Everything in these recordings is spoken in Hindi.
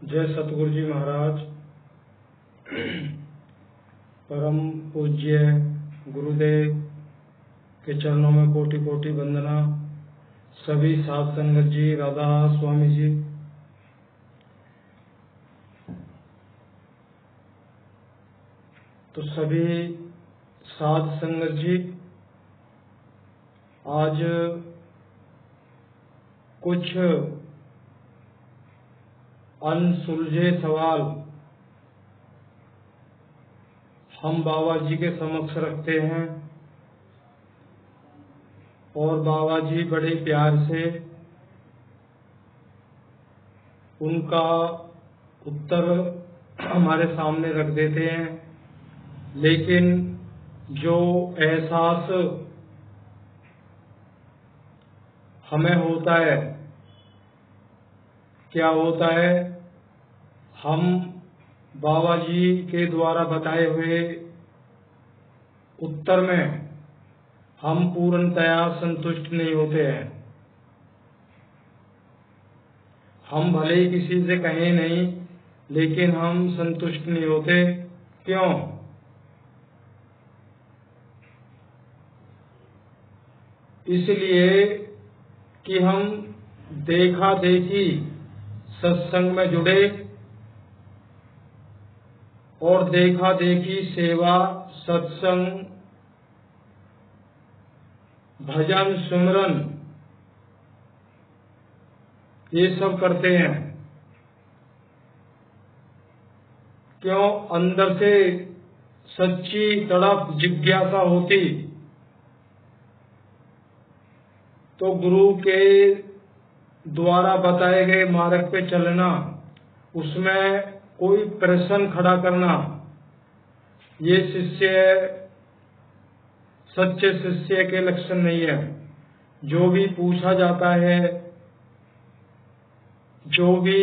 जय सतगुरु जी महाराज। परम पूज्य गुरुदेव के चरणों में कोटि कोटि वंदना। सभी साध संगत जी, राधा स्वामी जी, तो सभी साध संगत जी, आज कुछ अनसुलझे सवाल हम बाबा जी के समक्ष रखते हैं और बाबा जी बड़े प्यार से उनका उत्तर हमारे सामने रख देते हैं। लेकिन जो एहसास हमें होता है, क्या होता है, हम बाबा जी के द्वारा बताए हुए उत्तर में हम पूर्णतया संतुष्ट नहीं होते हैं। हम भले ही किसी से कहें नहीं, लेकिन हम संतुष्ट नहीं होते। क्यों? इसलिए कि हम देखा देखी सत्संग में जुड़े और देखा देखी सेवा, सत्संग, भजन, सुमरन ये सब करते हैं। क्यों? अंदर से सच्ची तड़प जिज्ञासा होती तो गुरु के द्वारा बताए गए मार्ग पे चलना, उसमें कोई प्रश्न खड़ा करना, ये सच्चे शिष्य के लक्षण नहीं है। जो भी पूछा जाता है, जो भी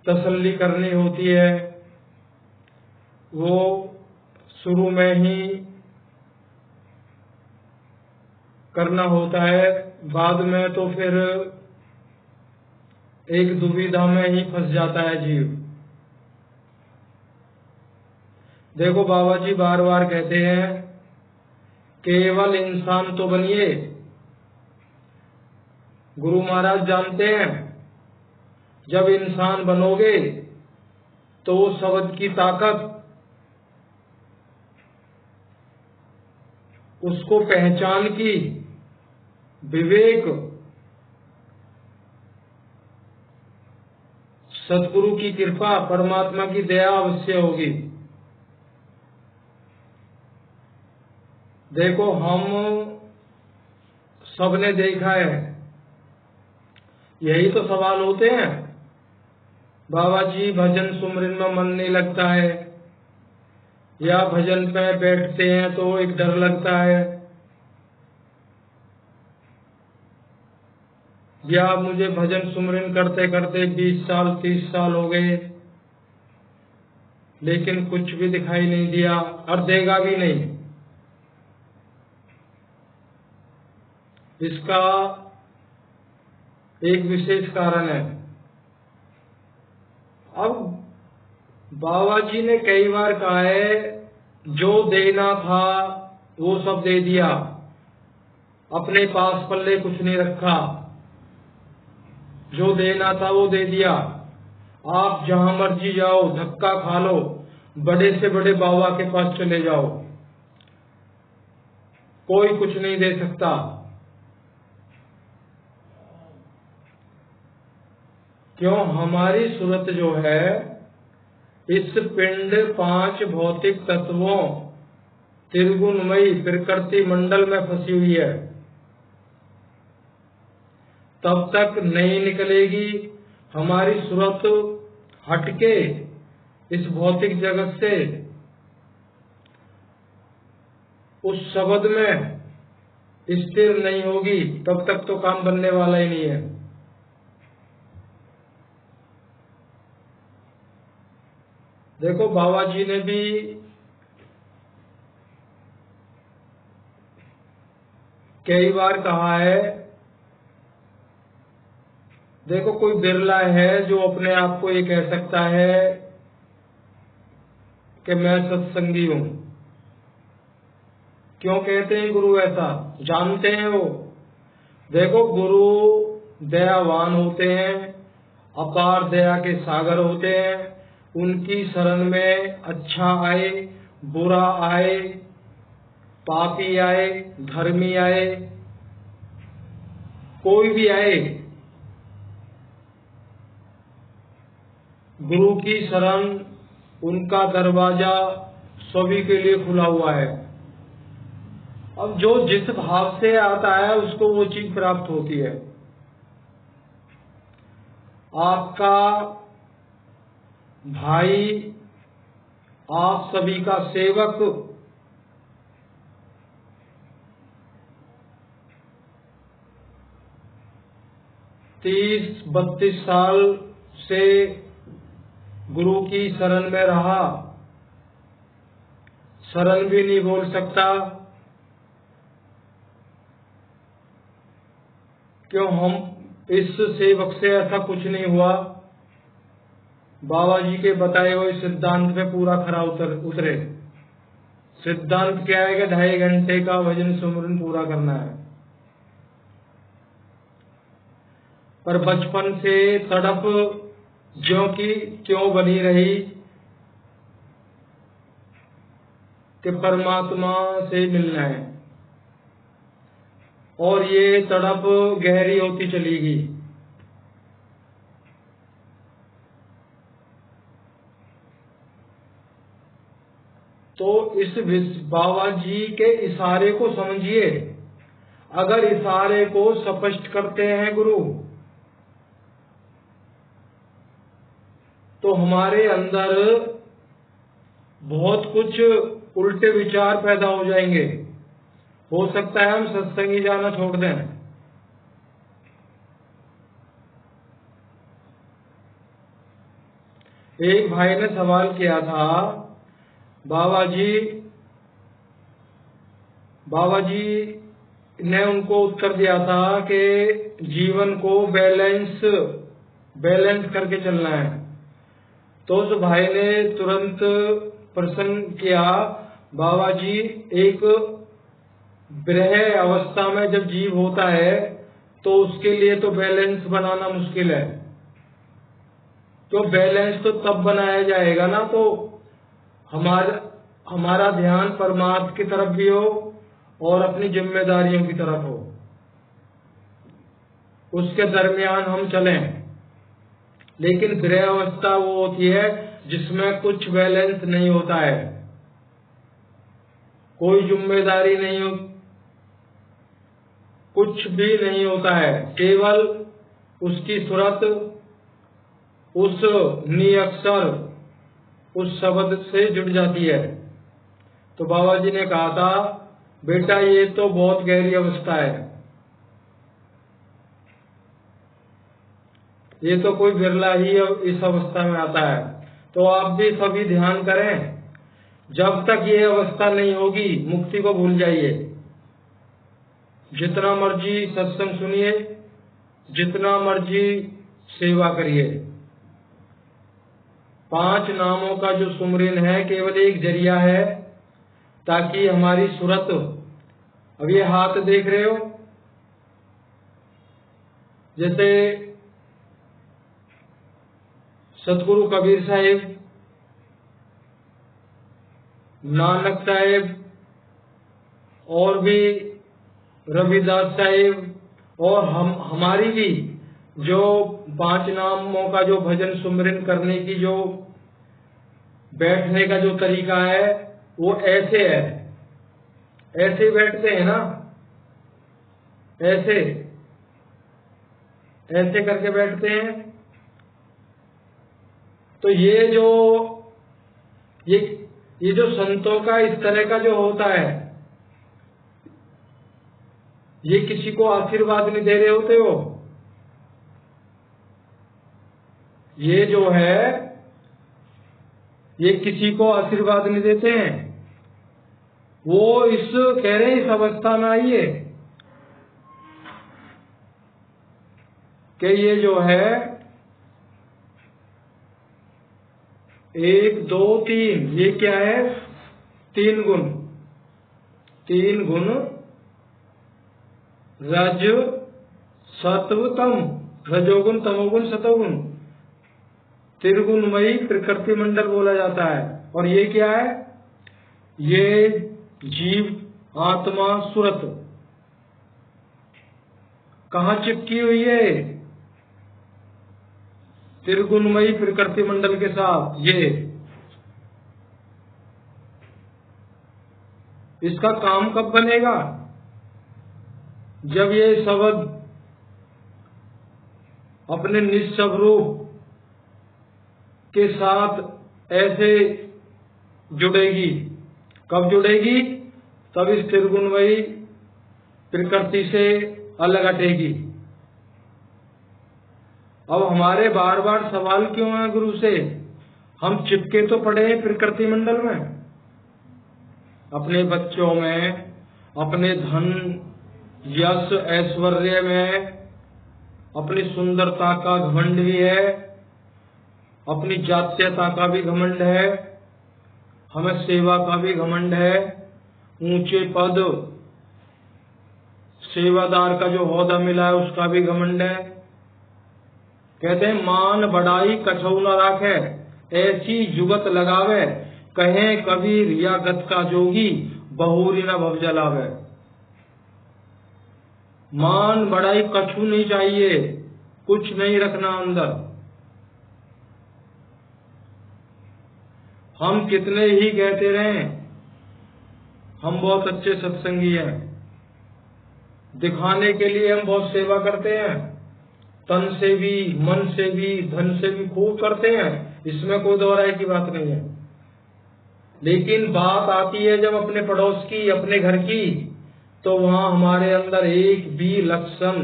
तसल्ली करनी होती है, वो शुरू में ही करना होता है। बाद में तो फिर एक दुविधा में ही फंस जाता है जीव। देखो, बाबा जी बार बार कहते हैं, केवल इंसान तो बनिए। गुरु महाराज जानते हैं, जब इंसान बनोगे तो शब्द की ताकत, उसको पहचान की, विवेक, सतगुरु की कृपा, परमात्मा की दया अवश्य होगी। देखो, हम सबने देखा है, यही तो सवाल होते हैं। बाबा जी भजन सुमरन में मन नहीं लगता है, या भजन पे बैठते हैं तो एक डर लगता है, या मुझे भजन सुमरन करते करते 20 साल 30 साल हो गए, लेकिन कुछ भी दिखाई नहीं दिया और देगा भी नहीं। इसका एक विशेष कारण है। अब बाबा जी ने कई बार कहा है, जो देना था वो सब दे दिया, अपने पास पल्ले कुछ नहीं रखा। जो देना था वो दे दिया। आप जहां मर्जी जाओ, धक्का खा लो, बड़े से बड़े बाबा के पास चले जाओ, कोई कुछ नहीं दे सकता। क्यों? हमारी सूरत जो है, इस पिंड 5 भौतिक तत्वों त्रिगुणमयी प्रकृति मंडल में फंसी हुई है। तब तक नहीं निकलेगी हमारी सूरत हटके इस भौतिक जगत से, उस शब्द में स्थिर नहीं होगी, तब तक तो काम बनने वाला ही नहीं है। देखो, बाबा जी ने भी कई बार कहा है देखो, कोई बिरला है जो अपने आप को ये कह सकता है कि मैं सत्संगी हूं। क्यों कहते हैं गुरु ऐसा? जानते हैं वो। देखो, गुरु दयावान होते हैं, अपार दया के सागर होते हैं। उनकी शरण में अच्छा आए, बुरा आए, पापी आए, धर्मी आए, कोई भी आए, गुरु की शरण, उनका दरवाजा सभी के लिए खुला हुआ है। अब जो जिस भाव से आता है उसको वो चीज प्राप्त होती है। आपका भाई, आप सभी का सेवक, तीस 32 साल से गुरु की शरण में रहा, शरण भी नहीं बोल सकता। क्यों? हम इस सेवक से ऐसा कुछ नहीं हुआ। बाबा जी के बताए हुए सिद्धांत पे पूरा खरा उतरे। सिद्धांत क्या है कि 2.5 घंटे का भजन सुमरन पूरा करना है। पर बचपन से तड़प ज्यों की त्यों बनी रही कि परमात्मा से मिलना है, और ये तड़प गहरी होती चली गई। तो इस बाबा जी के इशारे को समझिए। अगर इशारे को स्पष्ट करते हैं गुरु, तो हमारे अंदर बहुत कुछ उल्टे विचार पैदा हो जाएंगे। हो सकता है हम सत्संगी जाना छोड़ दें। एक भाई ने सवाल किया था, बाबा जी ने उनको उत्तर दिया था कि जीवन को बैलेंस करके चलना है। तो उस भाई ने तुरंत प्रश्न किया, बाबा जी, एक विरह अवस्था में जब जीव होता है तो उसके लिए तो बैलेंस बनाना मुश्किल है। तो बैलेंस तो तब बनाया जाएगा ना, तो हमारा ध्यान परमात्मा की तरफ भी हो और अपनी जिम्मेदारियों की तरफ हो, उसके दरमियान हम चलें। लेकिन विरह अवस्था वो होती है जिसमें कुछ बैलेंस नहीं होता है, कोई जिम्मेदारी नहीं हो, कुछ भी नहीं होता है, केवल उसकी सूरत उस निअक्षर, उस शब्द से जुड़ जाती है। तो बाबा जी ने कहा था, बेटा ये तो बहुत गहरी अवस्था है, ये तो कोई बिरला ही इस अवस्था में आता है। तो आप भी सभी ध्यान करें, जब तक ये अवस्था नहीं होगी मुक्ति को भूल जाइए। जितना मर्जी सत्संग सुनिए, जितना मर्जी सेवा करिए। 5 नामों का जो सुमरन है केवल एक जरिया है ताकि हमारी सूरत, अब ये हाथ देख रहे हो, जैसे सतगुरु कबीर साहिब, नानक साहिब और भी रविदास साहिब और हमारी भी जो 5 नामों का जो भजन सुमरन करने की जो बैठने का जो तरीका है वो ऐसे है, ऐसे बैठते हैं ना, ऐसे करके बैठते हैं। तो ये जो संतों का इस तरह का जो होता है, ये किसी को आशीर्वाद नहीं दे रहे होते हो। ये जो है ये किसी को आशीर्वाद नहीं देते हैं, वो कह रहे हैं इस अवस्था में आइए कि ये जो है 1 2 3, ये क्या है? 3 गुण, 3 गुण रज सत्व तम, रजोगुण तमोगुण सतोगुण, त्रिगुणमयी प्रकृति मंडल बोला जाता है। और ये क्या है? ये जीव आत्मा सुरत कहाँ चिपकी हुई है? त्रिगुणमयी प्रकृति मंडल के साथ। ये इसका काम कब बनेगा? जब ये शब्द अपने निश्चल रूप के साथ ऐसे जुड़ेगी। कब जुड़ेगी? तब इस त्रिगुणमयी प्रकृति से अलग हटेगी। अब हमारे बार बार सवाल क्यों है गुरु से? हम चिपके तो पड़े हैं प्रकृति मंडल में, अपने बच्चों में, अपने धन यश ऐश्वर्य में, अपनी सुंदरता का घमंड भी है, अपनी जातीयता का भी घमंड है, हमें सेवा का भी घमंड है, ऊंचे पद सेवादार का जो ओहदा मिला है उसका भी घमंड है। कहते हैं मान बढ़ाई कछऊ न राखे, ऐसी जुगत लगावे, कहें कबीर या गत का जोगी, बहुरी न भव जलावे। मान बढ़ाई कछु नहीं चाहिए, कुछ नहीं रखना अंदर। हम कितने ही कहते रहे हम बहुत अच्छे सत्संगी हैं, दिखाने के लिए हम बहुत सेवा करते हैं, तन से भी, मन से भी, धन से भी खूब करते हैं, इसमें कोई दो राय की बात नहीं है। लेकिन बात आती है जब अपने पड़ोस की, अपने घर की, तो वहाँ हमारे अंदर एक भी लक्षण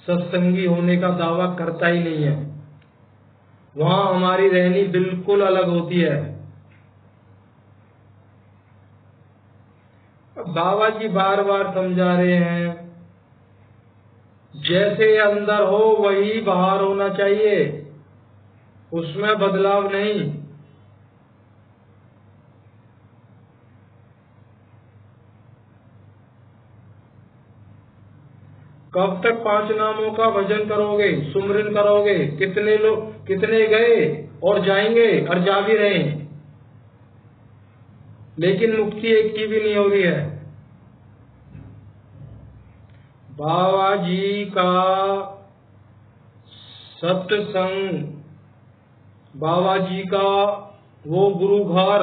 सत्संगी होने का दावा करता ही नहीं है। वहाँ हमारी रहनी बिल्कुल अलग होती है। बाबा जी बार बार समझा रहे हैं, जैसे अंदर हो वही बाहर होना चाहिए, उसमें बदलाव नहीं। कब तक 5 नामों का भजन करोगे, सुमरन करोगे? कितने लोग, कितने गए और जाएंगे और जा भी रहे हैं, लेकिन मुक्ति एक की भी नहीं हो रही है। बाबा जी का सत्संग, बाबा जी का वो गुरु घर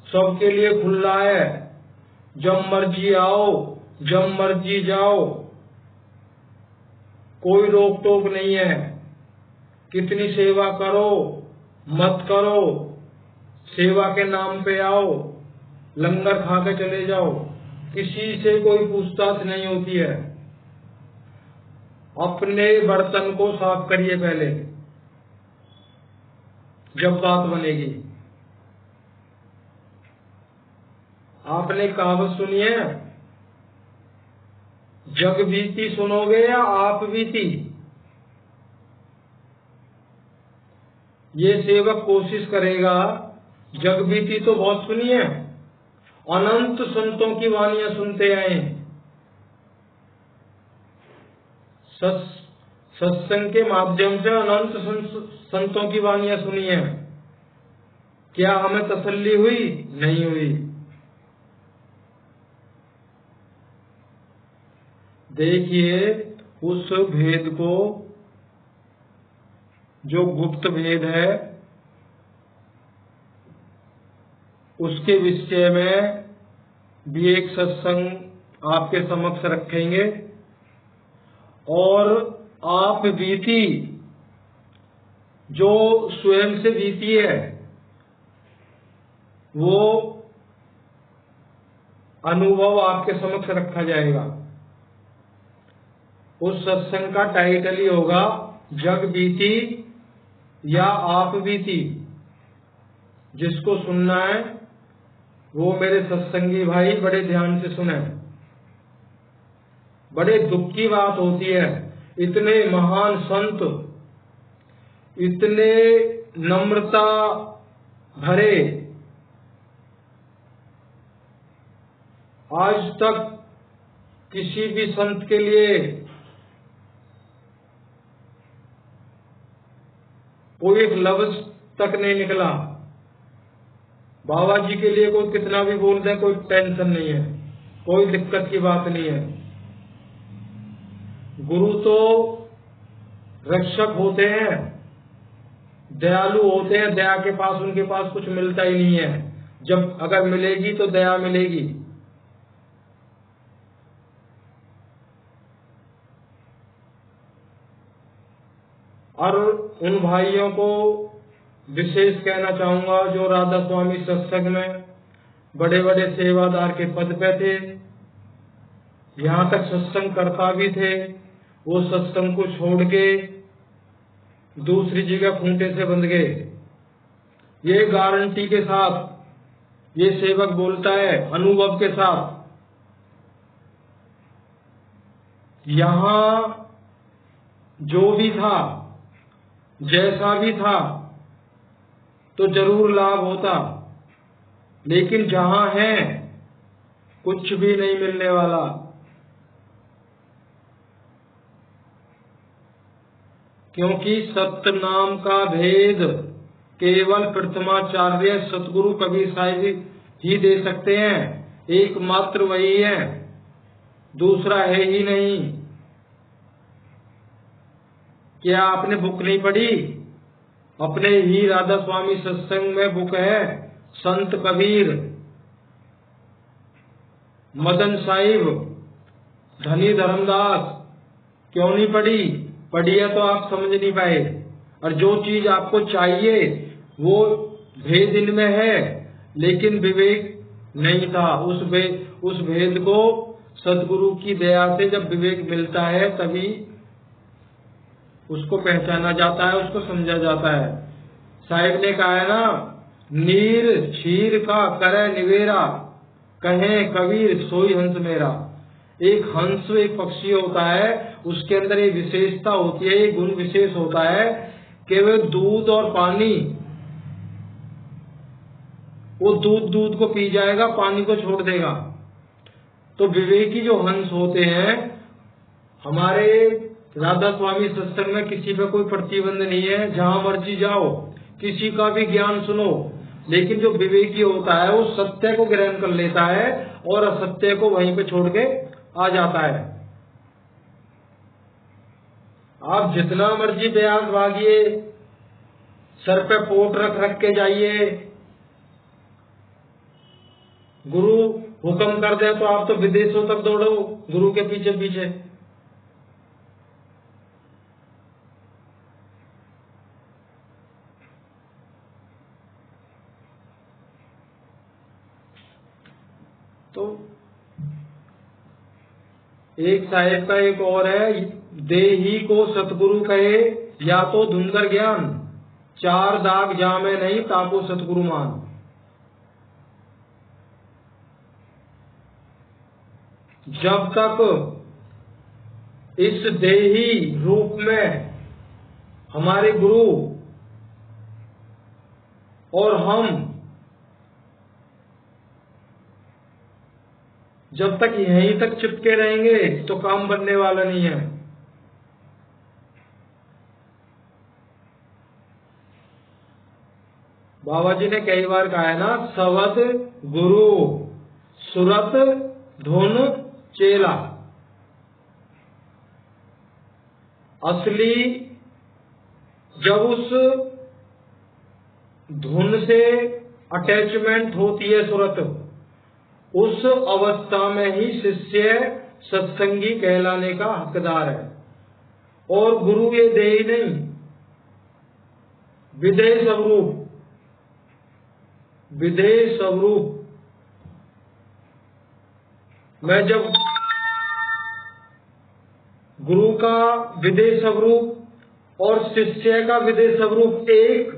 सबके लिए खुला है। जब मर्जी आओ, जब मर्जी जाओ, कोई रोक टोक नहीं है। कितनी सेवा करो मत करो, सेवा के नाम पे आओ, लंगर खा के चले जाओ, किसी से कोई पूछताछ नहीं होती है। अपने बर्तन को साफ करिए पहले, जब बात बनेगी। आपने कहावत सुनी है, जग बीती सुनोगे या आप बीती? ये सेवक कोशिश करेगा, जग बीती तो बहुत सुनी है, अनंत संतों की वाणियां सुनते आए, सत्संग के माध्यम से अनंत संतों की वाणियां सुनी है। क्या हमें तसल्ली हुई? नहीं हुई। देखिए उस भेद को, जो गुप्त भेद है, उसके विषय में भी एक सत्संग आपके समक्ष रखेंगे। और आप बीती, जो स्वयं से बीती है, वो अनुभव आपके समक्ष रखा जाएगा। उस सत्संग का टाइटल ही होगा, जग बीती या आप बीती। जिसको सुनना है वो मेरे सत्संगी भाई बड़े ध्यान से सुने। बड़े दुख की बात होती है, इतने महान संत इतने नम्रता भरे, आज तक किसी भी संत के लिए कोई एक लफ्ज तक नहीं निकला। बाबा जी के लिए कोई कितना भी बोल दे, कोई टेंशन नहीं है, कोई दिक्कत की बात नहीं है। गुरु तो रक्षक होते हैं, दयालु होते हैं। दया के पास उनके पास कुछ मिलता ही नहीं है। जब अगर मिलेगी तो दया मिलेगी। और उन भाइयों को विशेष कहना चाहूंगा जो राधा स्वामी सत्संग में बड़े बड़े सेवादार के पद पे थे, यहाँ तक सत्संग करता भी थे, वो सत्संग को छोड़ के दूसरी जगह खूंटे से बंध गए। ये गारंटी के साथ ये सेवक बोलता है, अनुभव के साथ, यहाँ जो भी था, जैसा भी था, तो जरूर लाभ होता, लेकिन जहां है कुछ भी नहीं मिलने वाला। क्योंकि सत्य नाम का भेद केवल प्रथमाचार्य सतगुरु कबीर साहिब ही दे सकते हैं। एकमात्र वही है, दूसरा है ही नहीं। क्या आपने बुक नहीं पढ़ी? अपने ही राधा स्वामी सत्संग में बुक है, संत कबीर, मदन साहिब, धनी धर्मदास। क्यों नहीं पढ़ी? पढ़ी है तो आप समझ नहीं पाए। और जो चीज आपको चाहिए वो भेद इनमें है, लेकिन विवेक नहीं था। उस भेद को सदगुरु की दया से जब विवेक मिलता है तभी उसको पहचाना जाता है, उसको समझा जाता है। साहिब ने कहा है ना, नीर क्षीर का करे निवेरा, कहे कबीर सोई हंस मेरा। एक हंस एक पक्षी होता है, उसके अंदर एक विशेषता होती है, एक गुण विशेष होता है कि वह दूध और पानी, वो दूध को पी जाएगा, पानी को छोड़ देगा। तो विवेकी जो हंस होते हैं, हमारे राधा स्वामी सत्संग में किसी पे कोई प्रतिबंध नहीं है, जहां मर्जी जाओ, किसी का भी ज्ञान सुनो, लेकिन जो विवेकी होता है वो सत्य को ग्रहण कर लेता है और असत्य को वहीं पे छोड़ के आ जाता है। आप जितना मर्जी बयान भागिए, सर पे पोट रख के जाइए, गुरु हुक्म कर दे तो आप तो विदेशों तक दौड़ो गुरु के पीछे पीछे। तो एक साहेब का एक और है, देही को सतगुरु कहे या तो धुंधर ज्ञान, चार दाग जामे नहीं ताको सतगुरु मान। जब तक इस देही रूप में हमारे गुरु और हम जब तक यहीं तक चिपके रहेंगे तो काम बनने वाला नहीं है। बाबा जी ने कई बार कहा है ना, सवद गुरु सुरत धुन चेला। असली जब उस धुन से अटैचमेंट होती है सुरत, उस अवस्था में ही शिष्य सत्संगी कहलाने का हकदार है। और गुरु ये देही नहीं, विदेह स्वरूप, विदेह स्वरूप। मैं जब गुरु का विदेह स्वरूप और शिष्य का विदेह स्वरूप एक,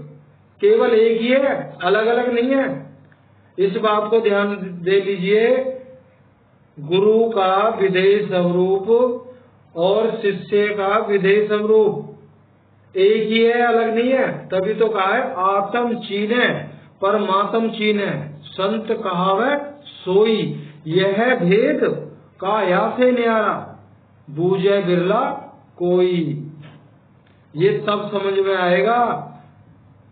केवल एक ही है, अलग अलग नहीं है। इस बात को ध्यान दे लीजिए, गुरु का विदेह स्वरूप और शिष्य का विदेह स्वरूप एक ही है, अलग नहीं है। तभी तो कहा है आत्म चीने परमात्म चीने, संत कहावत सोई, यह भेद काया से न्यारा, बूझे बिरला कोई। ये तब समझ में आएगा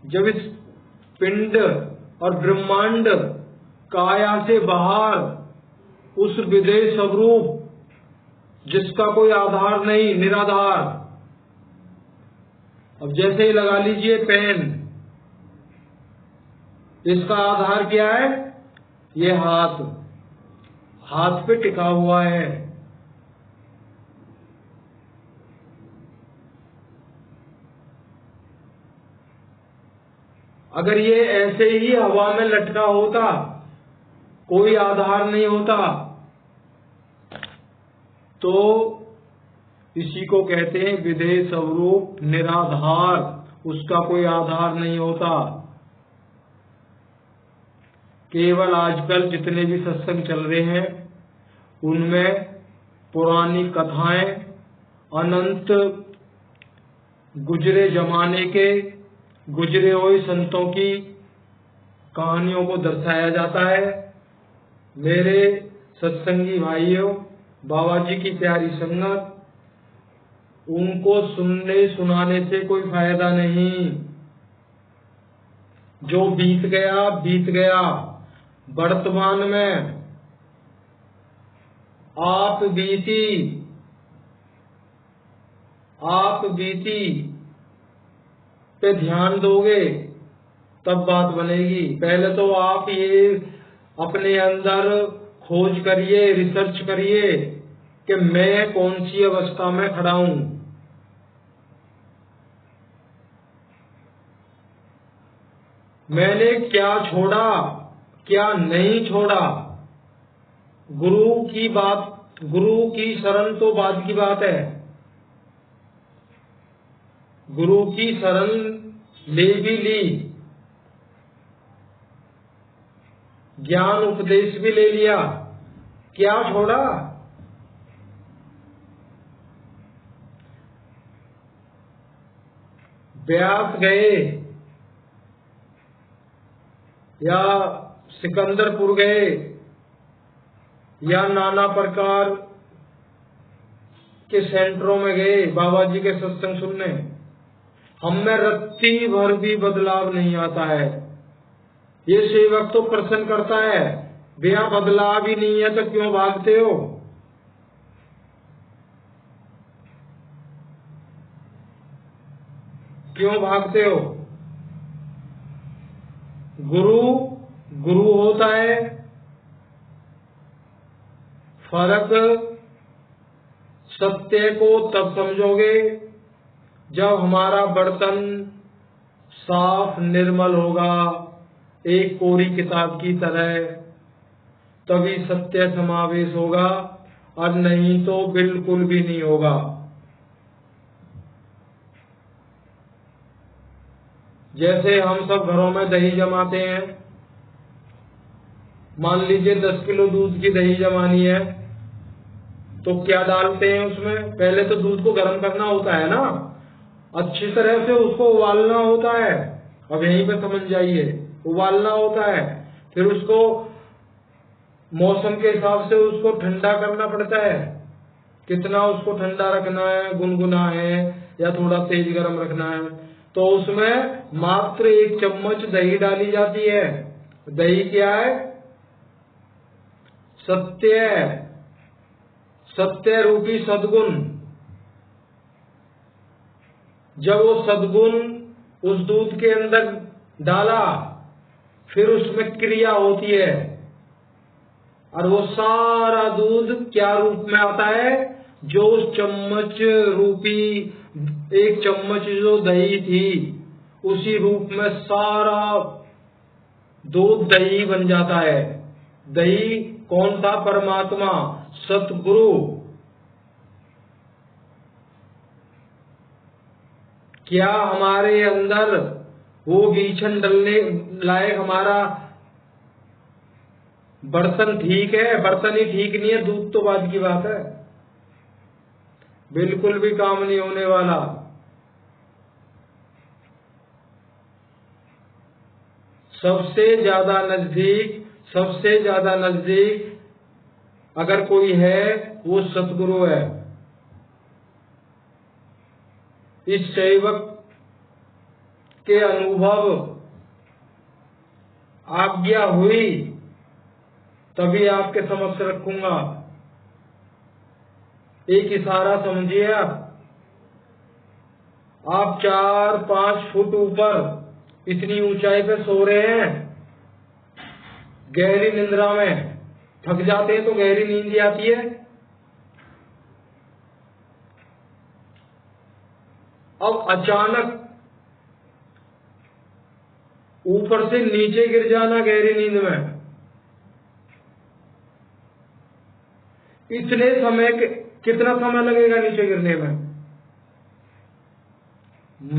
जब इस पिंड और ब्रह्मांड काया से बाहर उस विदेह स्वरूप जिसका कोई आधार नहीं, निराधार। अब जैसे ही लगा लीजिए पेन, इसका आधार क्या है? ये हाथ, हाथ पे टिका हुआ है। अगर ये ऐसे ही हवा में लटका होता, कोई आधार नहीं होता, तो इसी को कहते हैं विदेह स्वरूप निराधार, उसका कोई आधार नहीं होता। केवल आजकल जितने भी सत्संग चल रहे हैं उनमें पुरानी कथाएं, अनंत गुजरे जमाने के गुजरे हुए संतों की कहानियों को दर्शाया जाता है। मेरे सत्संगी भाइयों, बाबा जी की प्यारी संगत, उनको सुनने सुनाने से कोई फायदा नहीं। जो बीत गया बीत गया। वर्तमान में आप बीती पे ध्यान दोगे तब बात बनेगी। पहले तो आप ये अपने अंदर खोज करिए, रिसर्च करिए कि मैं कौन सी अवस्था में खड़ा हूं। मैंने क्या छोड़ा, क्या नहीं छोड़ा। गुरु की शरण तो बाद की बात है। गुरु की शरण ले भी ली, ज्ञान उपदेश भी ले लिया, क्या छोड़ा? ब्यास गए या सिकंदरपुर गए या नाना प्रकार के सेंटरों में गए बाबा जी के सत्संग सुनने, हम में रत्ती भर भी बदलाव नहीं आता है। ये सेवक तो प्रश्न करता है, भैया बदलाव ही नहीं है तो क्यों भागते हो? क्यों भागते हो? गुरु होता है। फर्क सत्य को तब समझोगे जब हमारा बर्तन साफ निर्मल होगा, एक कोरी किताब की तरह, तभी सत्य समावेश होगा, और नहीं तो बिल्कुल भी नहीं होगा। जैसे हम सब घरों में दही जमाते हैं, मान लीजिए 10 किलो दूध की दही जमानी है, तो क्या डालते हैं उसमें? पहले तो दूध को गर्म करना होता है ना, अच्छी तरह से उसको उबालना होता है। अब यहीं पे समझ जाइए, उबालना होता है, फिर उसको मौसम के हिसाब से उसको ठंडा करना पड़ता है। कितना उसको ठंडा रखना है, गुनगुना है या थोड़ा तेज गर्म रखना है, तो उसमें मात्र 1 चम्मच दही डाली जाती है। दही क्या है? सत्य रूपी सद्गुण। जब वो सद्गुण उस दूध के अंदर डाला, फिर उसमें क्रिया होती है, और वो सारा दूध क्या रूप में आता है? जो उस चम्मच रूपी 1 चम्मच जो दही थी, उसी रूप में सारा दूध दही बन जाता है। दही कौन था? परमात्मा, सतगुरु। क्या हमारे अंदर वो बीछन डलने लायक हमारा बर्तन ठीक है? बर्तन ही ठीक नहीं है, दूध तो बाद की बात है, बिल्कुल भी काम नहीं होने वाला। सबसे ज्यादा नजदीक अगर कोई है वो सतगुरु है। इस सेवक के अनुभव आज्ञा हुई तभी आपके समक्ष रखूंगा। एक इशारा समझिए, आप 4-5 फुट ऊपर इतनी ऊंचाई पे सो रहे हैं, गहरी निंद्रा में थक जाते हैं तो गहरी नींद आती है। अब अचानक ऊपर से नीचे गिर जाना गहरी नींद में, इतने समय कितना समय लगेगा नीचे गिरने में?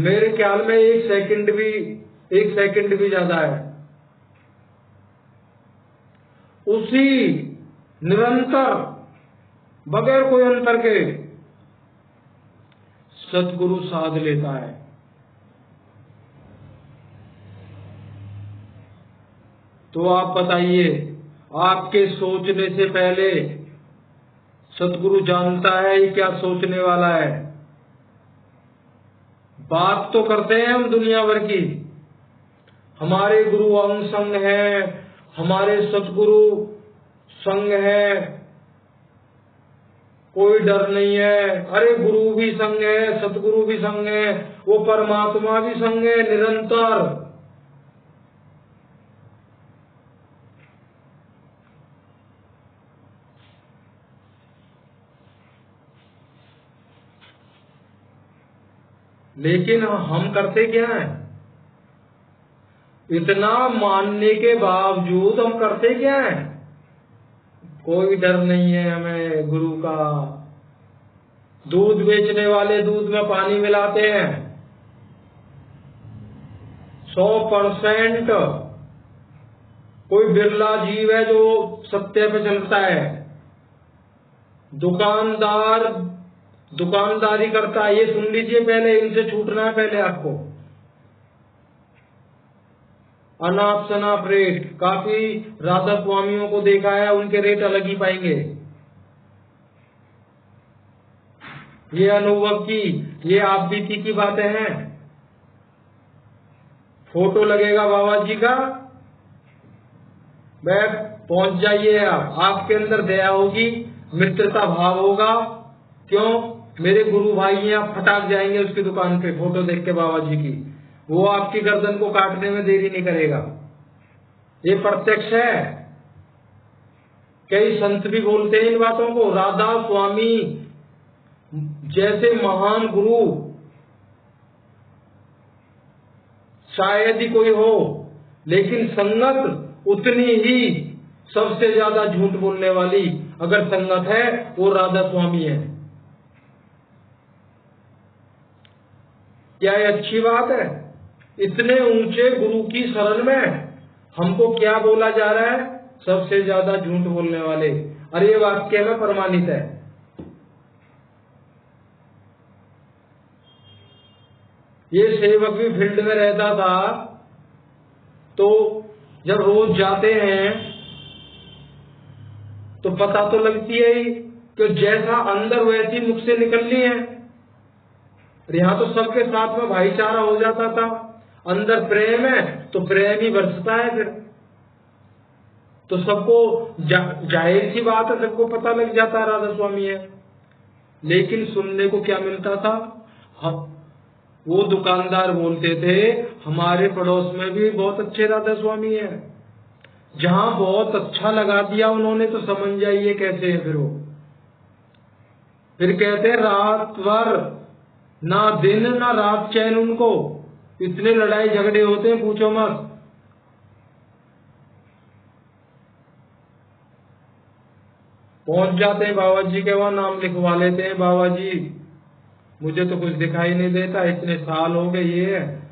मेरे ख्याल में 1 सेकंड भी ज्यादा है। उसी निरंतर बगैर कोई अंतर के सतगुरु साध लेता है। तो आप बताइए, आपके सोचने से पहले सतगुरु जानता है ये क्या सोचने वाला है। बात तो करते हैं हम दुनिया भर की, हमारे गुरु अंग संग है, हमारे सतगुरु संग है, कोई डर नहीं है। अरे गुरु भी संग है, सतगुरु भी संग है, वो परमात्मा भी संग है निरंतर। लेकिन हम करते क्या हैं? इतना मानने के बावजूद हम करते क्या हैं? कोई डर नहीं है हमें गुरु का। दूध बेचने वाले दूध में पानी मिलाते हैं। 100% कोई बिरला जीव है जो सत्य पे चलता है। दुकानदारी करता है। ये सुन लीजिए पहले, इनसे छूटना है पहले आपको। अनाप शनाप रेट, काफी राधा स्वामियों को देखा है, उनके रेट अलग ही पाएंगे। ये अनुभव की, ये आप बीती की बातें हैं। फोटो लगेगा बाबा जी का, बैठ पहुंच जाइए आप। आपके अंदर दया होगी, मित्रता भाव होगा। क्यों? मेरे गुरु भाई हैं, आप फटाक जाएंगे उसकी दुकान पे फोटो देख के बाबा जी की। वो आपकी गर्दन को काटने में देरी नहीं करेगा। ये प्रत्यक्ष है। कई संत भी बोलते हैं इन बातों को। राधा स्वामी जैसे महान गुरु शायद ही कोई हो, लेकिन संगत उतनी ही सबसे ज्यादा झूठ बोलने वाली अगर संगत है वो राधा स्वामी है। क्या ये अच्छी बात है? इतने ऊंचे गुरु की शरण में हमको क्या बोला जा रहा है? सबसे ज्यादा झूठ बोलने वाले। अरे ये वाक्य में प्रमाणित है। ये सेवक भी फील्ड में रहता था, तो जब रोज जाते हैं तो पता तो लगती है ही कि जैसा अंदर वैसी मुख से निकलनी है। यहाँ तो सबके साथ में भाईचारा हो जाता था। अंदर प्रेम है तो प्रेम ही बरसता है। फिर तो सबको जाहिर सी बात है, सबको पता लग जाता है राधा स्वामी है। लेकिन सुनने को क्या मिलता था? वो दुकानदार बोलते थे हमारे पड़ोस में भी बहुत अच्छे राधा स्वामी है। जहां बहुत अच्छा लगा दिया उन्होंने तो समझ जाइए कैसे है। फिर वो फिर कहते हैं रात भर ना दिन ना रात चैन उनको, इतने लड़ाई झगड़े होते हैं पूछो मत। पहुंच जाते हैं बाबा जी के वहां, नाम लिखवा लेते हैं, बाबा जी मुझे तो कुछ दिखाई नहीं देता, इतने साल हो गए ये है।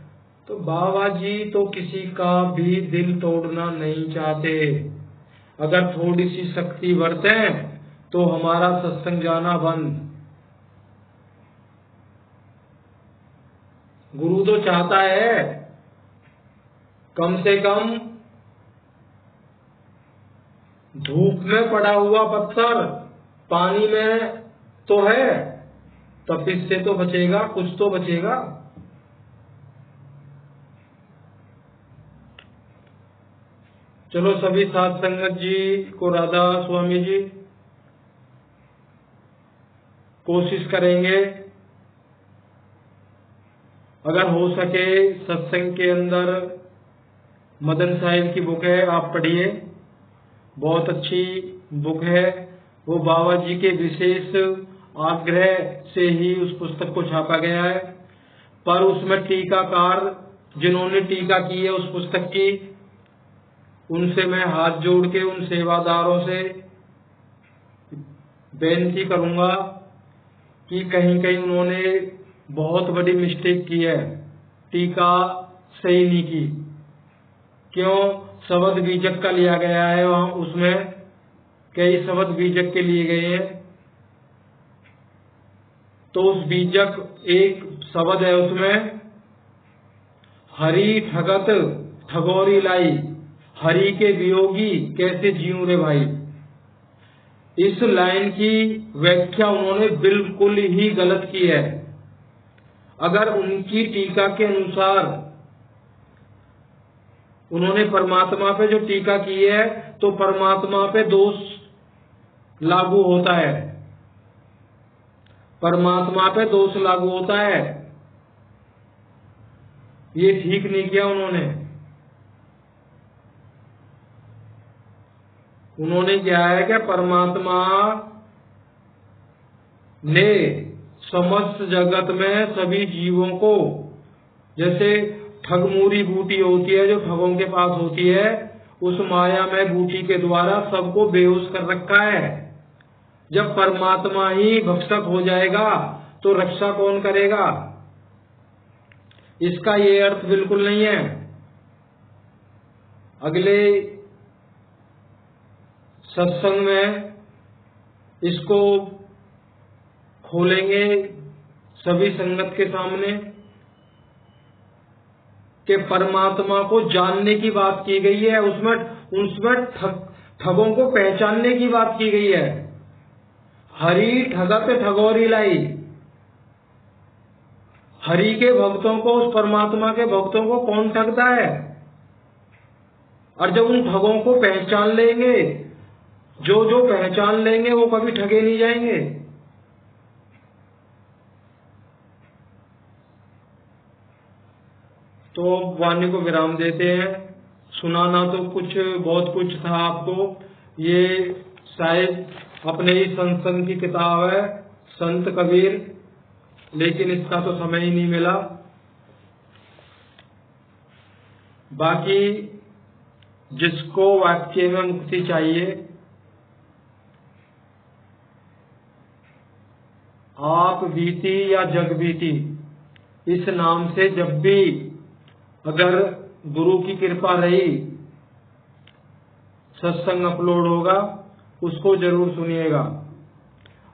तो बाबा जी तो किसी का भी दिल तोड़ना नहीं चाहते। अगर थोड़ी सी शक्ति बरतें तो हमारा सत्संग जाना बंद। गुरु तो चाहता है कम से कम धूप में पड़ा हुआ पत्थर पानी में तो है, तपिश से तो बचेगा, कुछ तो बचेगा। चलो सभी साध संगत जी को राधा स्वामी जी कोशिश करेंगे, अगर हो सके सत्संग के अंदर मदन साहिब की बुक है, आप पढ़िए, बहुत अच्छी बुक है। वो बाबा जी के विशेष आग्रह से ही उस पुस्तक को छापा गया है, पर उसमें टीकाकार जिन्होंने टीका की है उस पुस्तक की, उनसे मैं हाथ जोड़ के उन सेवादारों से बेनती करूंगा कि कहीं कहीं उन्होंने बहुत बड़ी मिस्टेक की है, टीका सही नहीं की। क्यों? शब्द बीजक का लिया गया है, वहां उसमें कई शब्द बीजक के लिए गए हैं, तो उस बीजक एक शब्द है उसमें हरि ठगत ठगोरी लाई, हरि के वियोगी कैसे जीऊं रे भाई। इस लाइन की व्याख्या उन्होंने बिल्कुल ही गलत की है। अगर उनकी टीका के अनुसार उन्होंने परमात्मा पे जो टीका की है तो परमात्मा पे दोष लागू होता है, परमात्मा पे दोष लागू होता है, ये ठीक नहीं किया उन्होंने। उन्होंने क्या है कि परमात्मा ने समस्त जगत में सभी जीवों को, जैसे ठगमूरी बूटी होती है जो ठगों के पास होती है, उस माया में बूटी के द्वारा सबको बेहोश कर रखा है। जब परमात्मा ही भक्षक हो जाएगा तो रक्षा कौन करेगा? इसका ये अर्थ बिल्कुल नहीं है। अगले सत्संग में इसको खोलेंगे सभी संगत के सामने कि परमात्मा को जानने की बात की गई है, उसमें ठगों को पहचानने की बात की गई है। हरि ठगत ठगोरी लाई, हरि के भक्तों को, उस परमात्मा के भक्तों को कौन ठगता है? और जब उन ठगों को पहचान लेंगे, जो जो पहचान लेंगे वो कभी ठगे नहीं जाएंगे। तो वाणी को विराम देते हैं। सुनाना तो कुछ बहुत कुछ था आपको, ये शायद अपने ही संत की किताब है संत कबीर, लेकिन इसका तो समय ही नहीं मिला। बाकी जिसको वाक्य में मुक्ति चाहिए, आप बीती या जग बीती, इस नाम से जब भी अगर गुरु की कृपा रही सत्संग अपलोड होगा उसको जरूर सुनिएगा।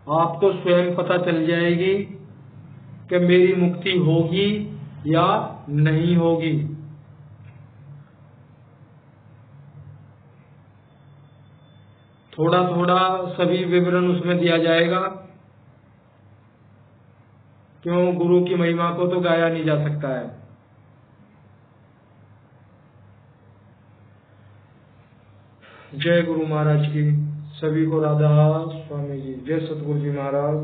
आपको स्वयं पता चल जाएगी कि मेरी मुक्ति होगी या नहीं होगी। थोड़ा थोड़ा सभी विवरण उसमें दिया जाएगा, क्यों गुरु की महिमा को तो गाया नहीं जा सकता है। जय गुरु महाराज की, सभी को राधा स्वामी जी, जय सतगुरु जी महाराज।